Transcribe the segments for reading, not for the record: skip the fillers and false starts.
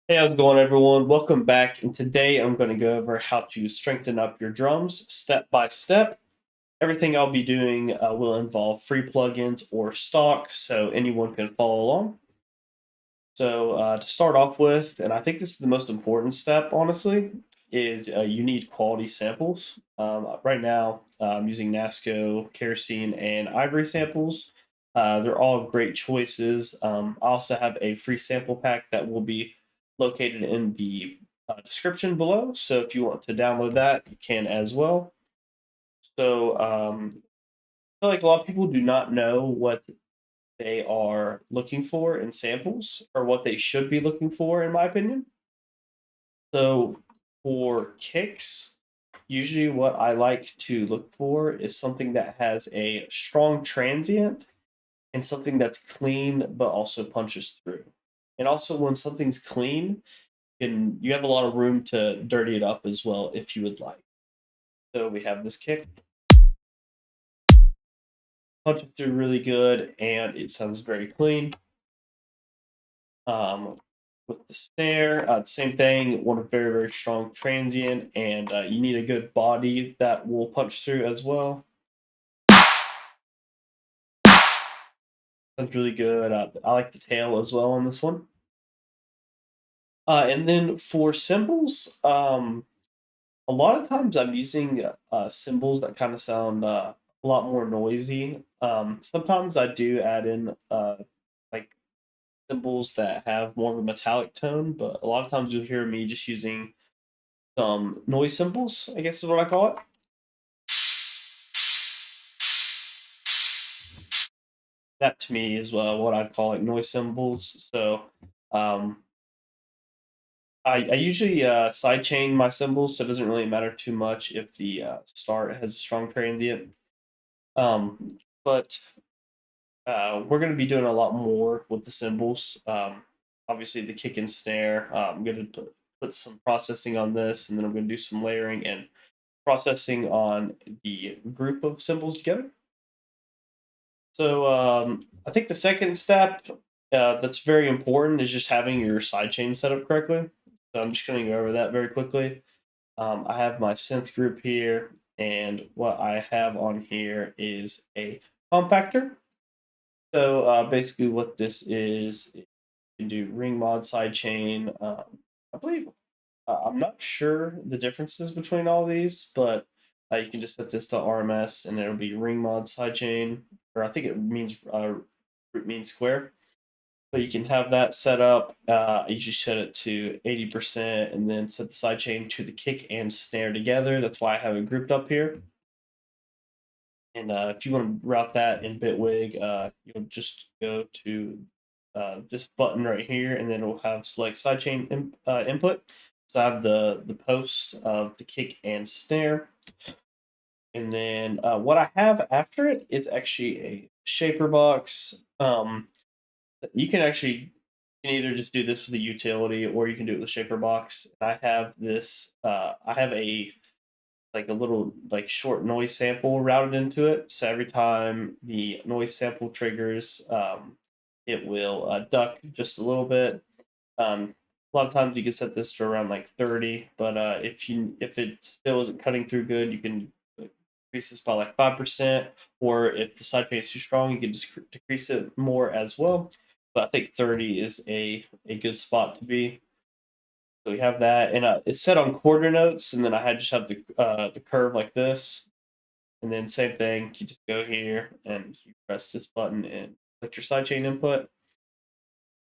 Hey, how's it going, everyone? Welcome back. And today I'm going to go over how to strengthen up your drums step by step. Everything I'll be doing will involve free plugins or stock, so anyone can follow along. So, to start off with, and I think this is the most important step, honestly, is you need quality samples. Right now, I'm using NASCO, kerosene, and ivory samples. They're all great choices. I also have a free sample pack that will be located in the description below. So, if you want to download that, you can as well. So, I feel like a lot of people do not know what they are looking for in samples or what they should be looking for, in my opinion. So for kicks, usually what I like to look for is something that has a strong transient and something that's clean but also punches through. And also when something's clean, you have a lot of room to dirty it up as well if you would like. So we have this kick, punches through really good, and it sounds very clean. Um, with the snare, same thing. Want a very, very strong transient, and you need a good body that will punch through as well. That's really good. I like the tail as well on this one. And then for cymbals, a lot of times I'm using cymbals that kind of sound a lot more noisy. Sometimes I do add in like cymbals that have more of a metallic tone, but a lot of times you'll hear me just using some noise cymbals, I guess is what I call it. That to me is what I'd call like noise cymbals. So um, I usually sidechain my cymbals, so it doesn't really matter too much if the start has a strong transient. But we're going to be doing a lot more with the cymbals. Obviously, the kick and snare. I'm going to put some processing on this, and then I'm going to do some layering and processing on the group of cymbals together. So I think the second step that's very important is just having your sidechain set up correctly. So I'm just going to go over that very quickly. I have my synth group here, and what I have on here is a compactor. So basically, what this is, you can do ring mod sidechain. I believe I'm not sure the differences between all these, but you can just set this to RMS and it'll be ring mod sidechain, or I think it means root mean square. So you can have that set up. You just set it to 80% and then set the sidechain to the kick and snare together. That's why I have it grouped up here. And if you want to route that in Bitwig, you'll just go to this button right here, and then it'll have select sidechain input. So I have the post of the kick and snare, and then what I have after it is actually a shaper box. You can actually you can either just do this with a utility, or you can do it with a shaper box. I have this. I have a like a little like short noise sample routed into it. So every time the noise sample triggers, it will duck just a little bit. A lot of times you can set this to around like 30, but if it still isn't cutting through good, you can increase this by like 5%, or if the side chain is too strong, you can just decrease it more as well. But I think 30 is a good spot to be. So we have that, and it's set on quarter notes, and then I had just have the curve like this, and then same thing. You just go here and you press this button and select your sidechain input.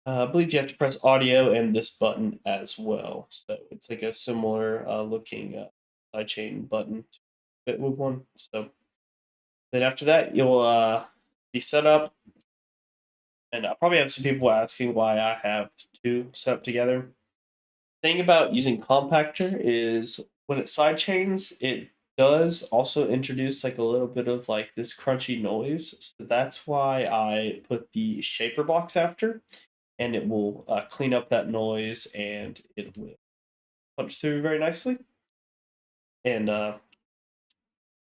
I believe you have to press audio and this button as well. So it's like a similar looking sidechain button to fit with one. So then after that, you'll be set up, and I probably have some people asking why I have two set up together. Thing about using compactor is when it sidechains, it does also introduce like a little bit of like this crunchy noise. So that's why I put the shaper box after, and it will clean up that noise and it will punch through very nicely. And so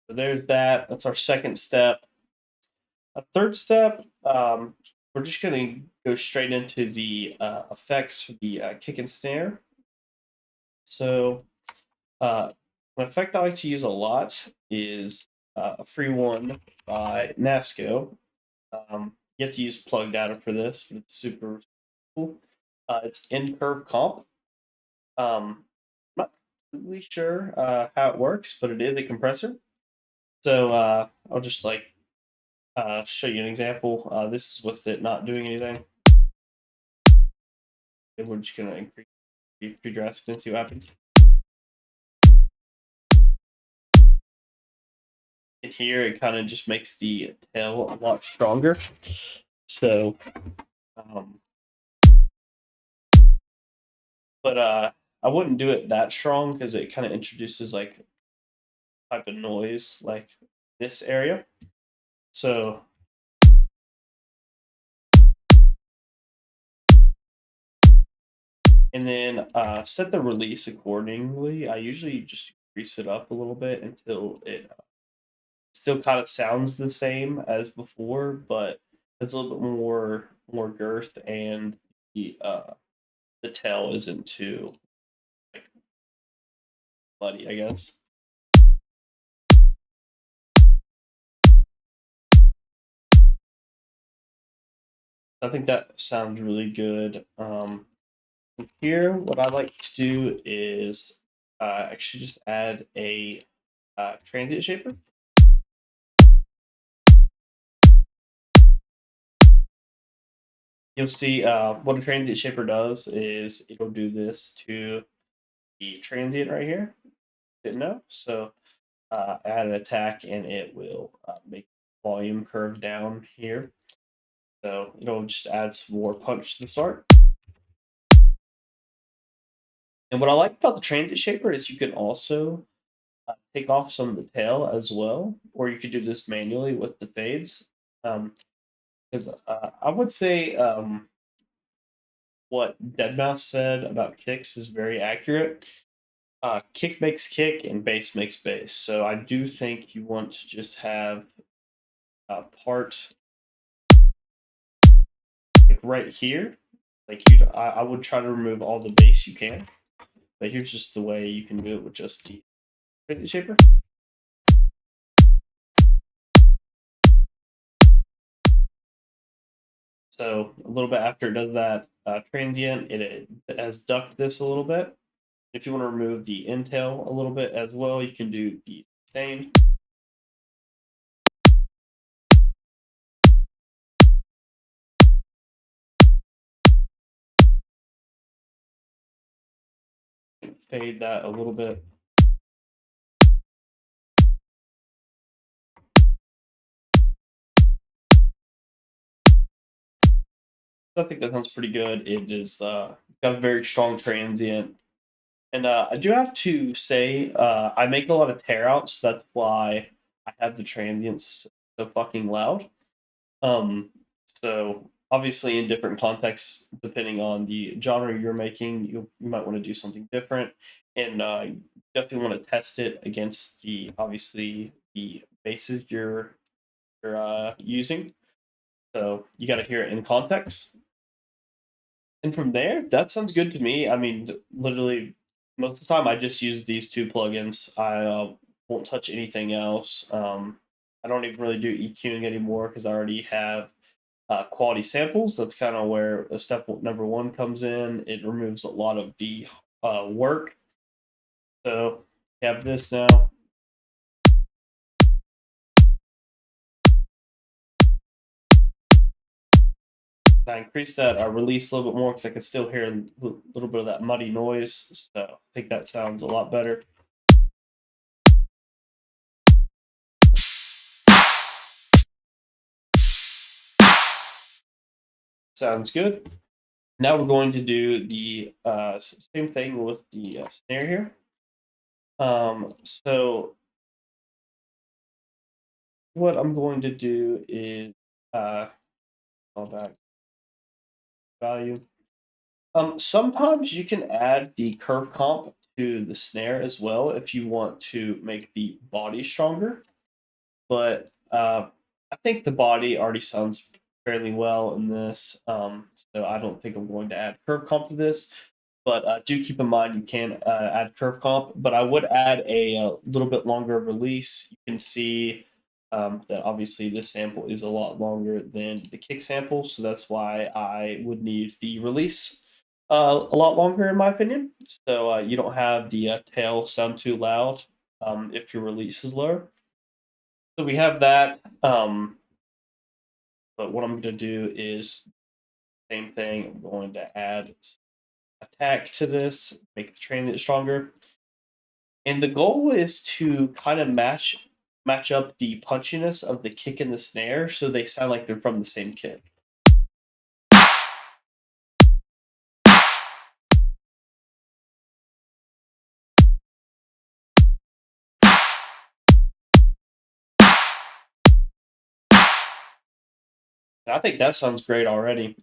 there's that. That's our second step. A third step. we're just going to go straight into the effects for the kick and snare. So, an effect I like to use a lot is a free one by Nasco. You have to use plug data for this, but it's super cool. It's in curve comp. I'm not completely sure how it works, but it is a compressor. So I'll just like show you an example. This is with it not doing anything. And we're just gonna increase pretty drastically and see what happens. And here it kind of just makes the tail a lot stronger. So, um, but I wouldn't do it that strong because it kind of introduces like type of noise like this area. So and then set the release accordingly. I usually just increase it up a little bit until it still kind of sounds the same as before, but it's a little bit more girth and the tail isn't too like muddy, I guess. I think that sounds really good. Here, what I like to do is actually just add a transient shaper. You'll see what a transient shaper does is it'll do this to the transient right here. Didn't know. So add an attack and it will make volume curve down here. So it'll just add some more punch to the start. And what I like about the transit shaper is you can also take off some of the tail as well, or you could do this manually with the fades. Because I would say what Deadmau5 said about kicks is very accurate. Kick makes kick and bass makes bass. So I do think you want to just have a part like right here. Like I would try to remove all the bass you can. But here's just the way you can do it with just the transient shaper. So a little bit after it does that transient, it has ducked this a little bit. If you want to remove the intail a little bit as well, you can do the same. Fade that a little bit. I think that sounds pretty good. It is got a very strong transient. And I do have to say, I make a lot of tear outs. That's why I have the transients so fucking loud. Um, so obviously, in different contexts, depending on the genre you're making, you might want to do something different, and you definitely want to test it against the obviously the bases you're using. So you got to hear it in context. And from there, that sounds good to me. I mean, literally, most of the time I just use these two plugins. I won't touch anything else. I don't even really do EQing anymore because I already have quality samples. That's kind of where step number one comes in. It removes a lot of the work. So we have this now. I increase that release a little bit more because I can still hear a little bit of that muddy noise. So I think that sounds a lot better. Sounds good. Now we're going to do the same thing with the snare here. So what I'm going to do is all that value. Sometimes you can add the curve comp to the snare as well if you want to make the body stronger. But I think the body already sounds fairly well in this. So I don't think I'm going to add curve comp to this. But do keep in mind you can add curve comp. But I would add a little bit longer release. You can see that obviously this sample is a lot longer than the kick sample, so that's why I would need the release a lot longer, in my opinion. So you don't have the tail sound too loud if your release is lower. So we have that. But what I'm going to do is same thing. I'm going to add attack to this, make the transient stronger. And the goal is to kind of match up the punchiness of the kick and the snare so they sound like they're from the same kit. And I think that sounds great already.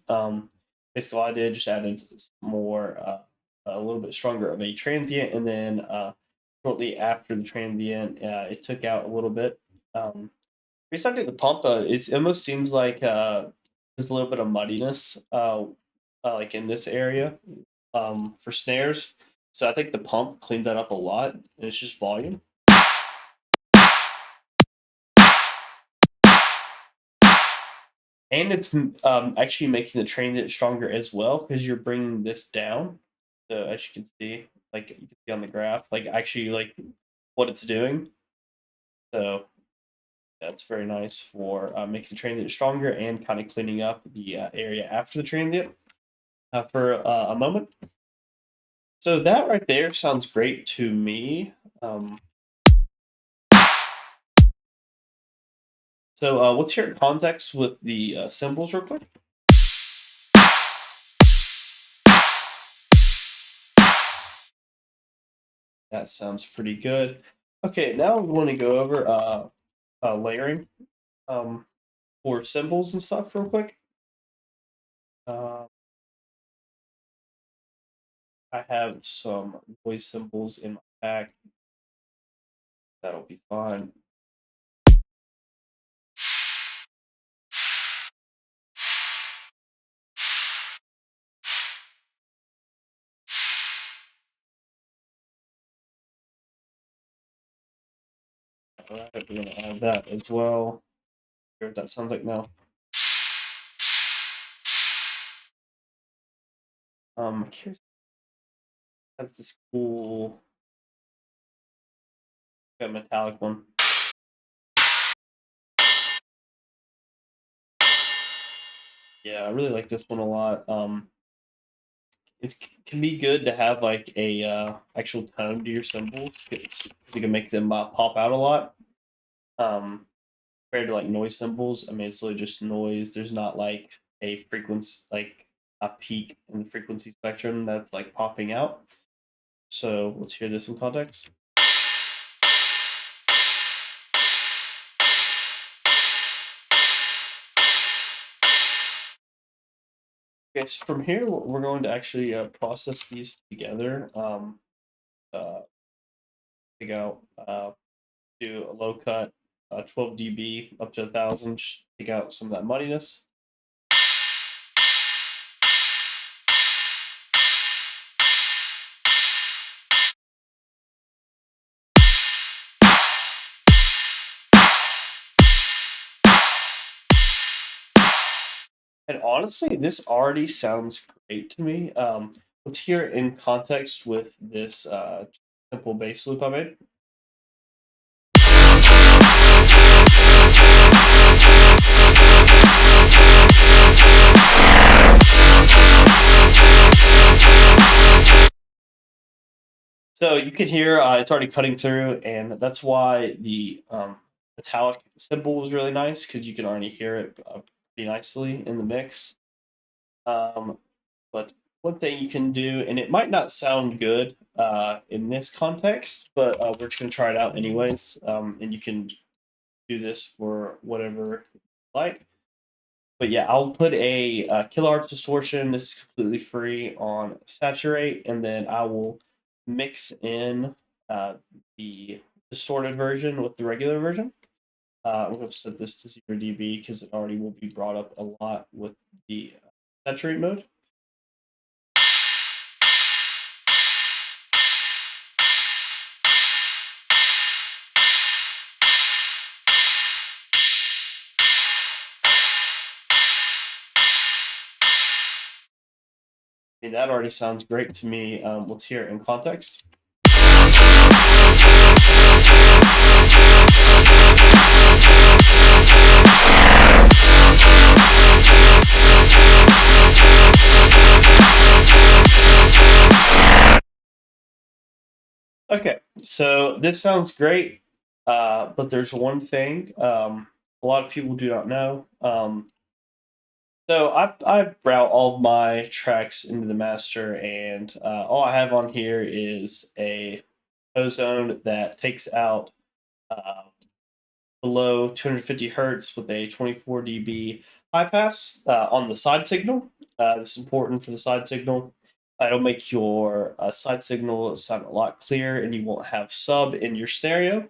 Basically, all I did just added more, a little bit stronger of a transient, and then shortly after the transient, it took out a little bit. Based on the pump, it almost seems like there's a little bit of muddiness, like in this area, for snares. So I think the pump cleans that up a lot, and it's just volume. And it's actually making the transient stronger as well because you're bringing this down. So as you can see, like you can see on the graph, like actually like what it's doing. So that's very nice for making the transient stronger and kind of cleaning up the area after the transient for a moment. So that right there sounds great to me. So let's hear context with the cymbals real quick. That sounds pretty good. Okay, now I'm going to go over layering um, for cymbals and stuff real quick. Uh, I have some voice cymbals in my pack. That'll be fine. All right, we're going to add that as well. Hear what that sounds like now. Curious. Has this cool metallic one. Yeah, I really like this one a lot. It can be good to have like a actual tone to your cymbals because you can make them pop out a lot. Um, Compared to like noise cymbals, I mean it's literally just noise. There's not like a frequency, like a peak in the frequency spectrum that's like popping out. So let's hear this in context. Okay, so from here we're going to actually process these together. Uh, Take out do a low cut, 12 dB up to 1,000. Just take out some of that muddiness. And honestly, this already sounds great to me. Let's hear it in context with this simple bass loop I made. So you can hear it's already cutting through, and that's why the metallic cymbal was really nice because you can already hear it pretty nicely in the mix. But one thing you can do, and it might not sound good in this context, but we're just going to try it out anyways. And you can do this for whatever you like. But yeah, I'll put a kilohertz distortion. This is completely free on saturate, and then I will mix in the distorted version with the regular version. I'm going to set this to 0 dB because it already will be brought up a lot with the saturate mode. I mean, that already sounds great to me. Let's hear it in context. Okay, so this sounds great, but there's one thing a lot of people do not know. So I route all of my tracks into the master, and all I have on here is a ozone that takes out uh, below 250 hertz with a 24 dB high pass on the side signal. This is important for the side signal. It'll make your side signal sound a lot clearer, and you won't have sub in your stereo.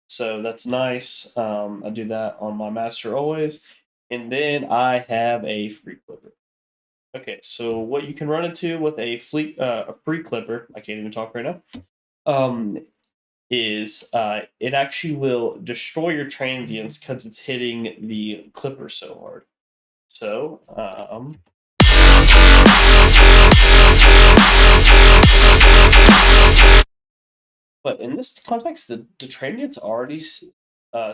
So that's nice. I do that on my master always. And then I have a free clipper. Okay, so what you can run into with a free clipper, I can't even talk right now, um, is it actually will destroy your transients because it's hitting the clipper so hard. So, but in this context, the transients already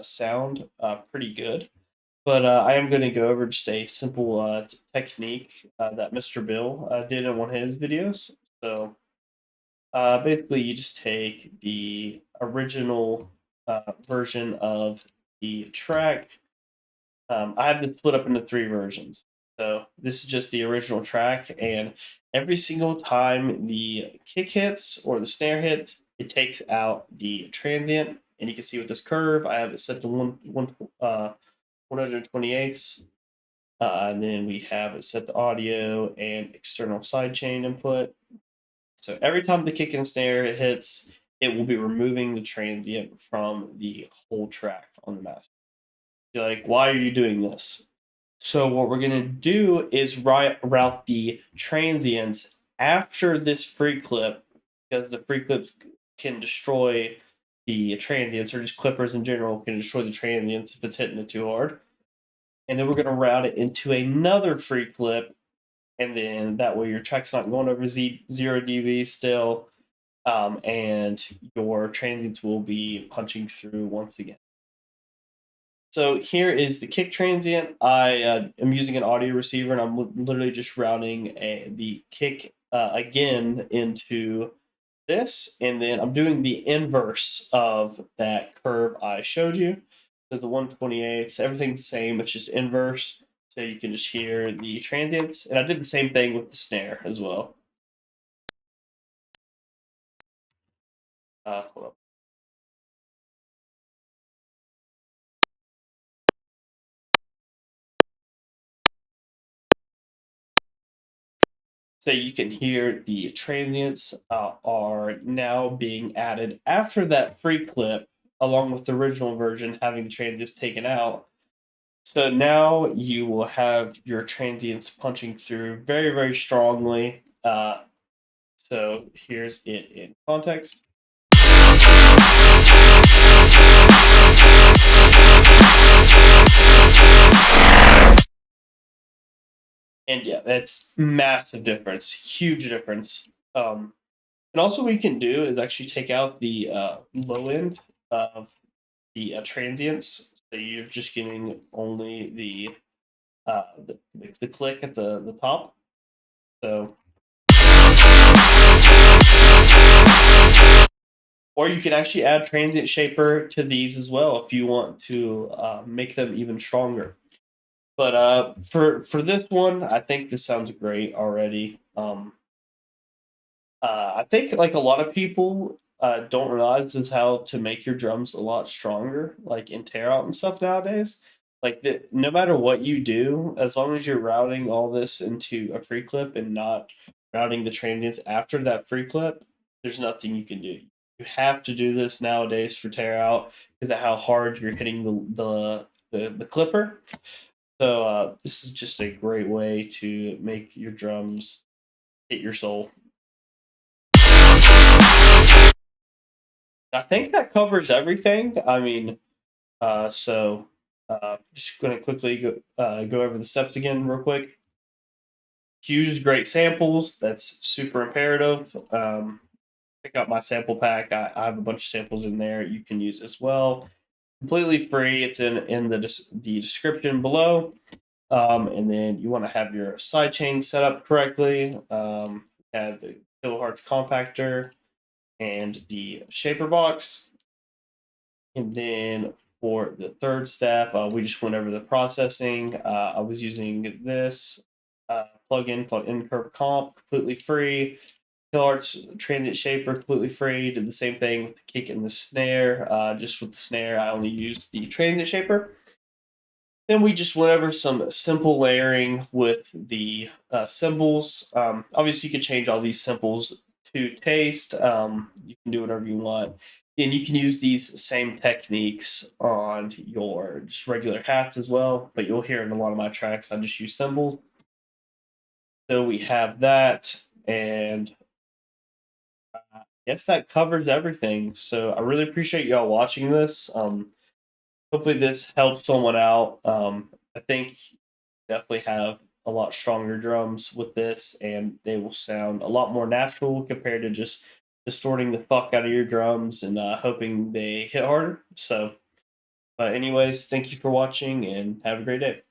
sound pretty good. But I am going to go over just a simple technique that Mr. Bill did in one of his videos. So basically, you just take the original version of the track. I have this split up into 3 versions. So this is just the original track, and every single time the kick hits or the snare hits, it takes out the transient. And you can see with this curve, I have it set to 128. And then we have it set to audio and external sidechain input. So every time the kick and snare hits, it will be removing the transient from the whole track on the master. You're like, why are you doing this? So what we're gonna do is route the transients after this free clip, because the free clips can destroy the transients, or just clippers in general can destroy the transients if it's hitting it too hard. And then we're gonna route it into another free clip, and then that way your track's not going over 0 dB still, and your transients will be punching through once again. So here is the kick transient. I am using an audio receiver, and I'm literally just routing the kick again into this, and then I'm doing the inverse of that curve I showed you. So the 128, everything's the same, it's just inverse. So you can just hear the transients, and I did the same thing with the snare as well. Hold up. So you can hear the transients are now being added after that free clip, along with the original version having the transients taken out. So now you will have your transients punching through very, very strongly. So here's it in context. And yeah, that's massive difference, huge difference. And also what you can do is actually take out the low end of the transients. So you're just getting only the click at the top. So, or you can actually add transient shaper to these as well if you want to make them even stronger. But for this one, I think this sounds great already. I think like a lot of people don't realize is how to make your drums a lot stronger, like in tear out and stuff nowadays. Like no matter what you do, as long as you're routing all this into a free clip and not routing the transients after that free clip, there's nothing you can do. You have to do this nowadays for tear out because of how hard you're hitting the clipper. So this is just a great way to make your drums hit your soul. I think that covers everything. I mean, just going to quickly go over the steps again, real quick. Use great samples. That's super imperative. Pick up my sample pack. I have a bunch of samples in there you can use as well. Completely free. It's in the description below. And then you want to have your sidechain set up correctly. Have the kilohertz compactor and the shaper box. And then for the third step, we just went over the processing. I was using this plugin called Incurve Comp, completely free. Kilohertz transient shaper, completely free. Did the same thing with the kick and the snare. Just with the snare, I only used the transient shaper. Then we just went over some simple layering with the cymbals. Obviously, you can change all these cymbals to taste. You can do whatever you want. And you can use these same techniques on your just regular hats as well. But you'll hear in a lot of my tracks, I just use cymbals. So we have that. And I guess that covers everything. So I really appreciate y'all watching this. Hopefully this helps someone out. I think definitely have a lot stronger drums with this, and they will sound a lot more natural compared to just distorting the fuck out of your drums and hoping they hit harder. So, anyways, thank you for watching and have a great day.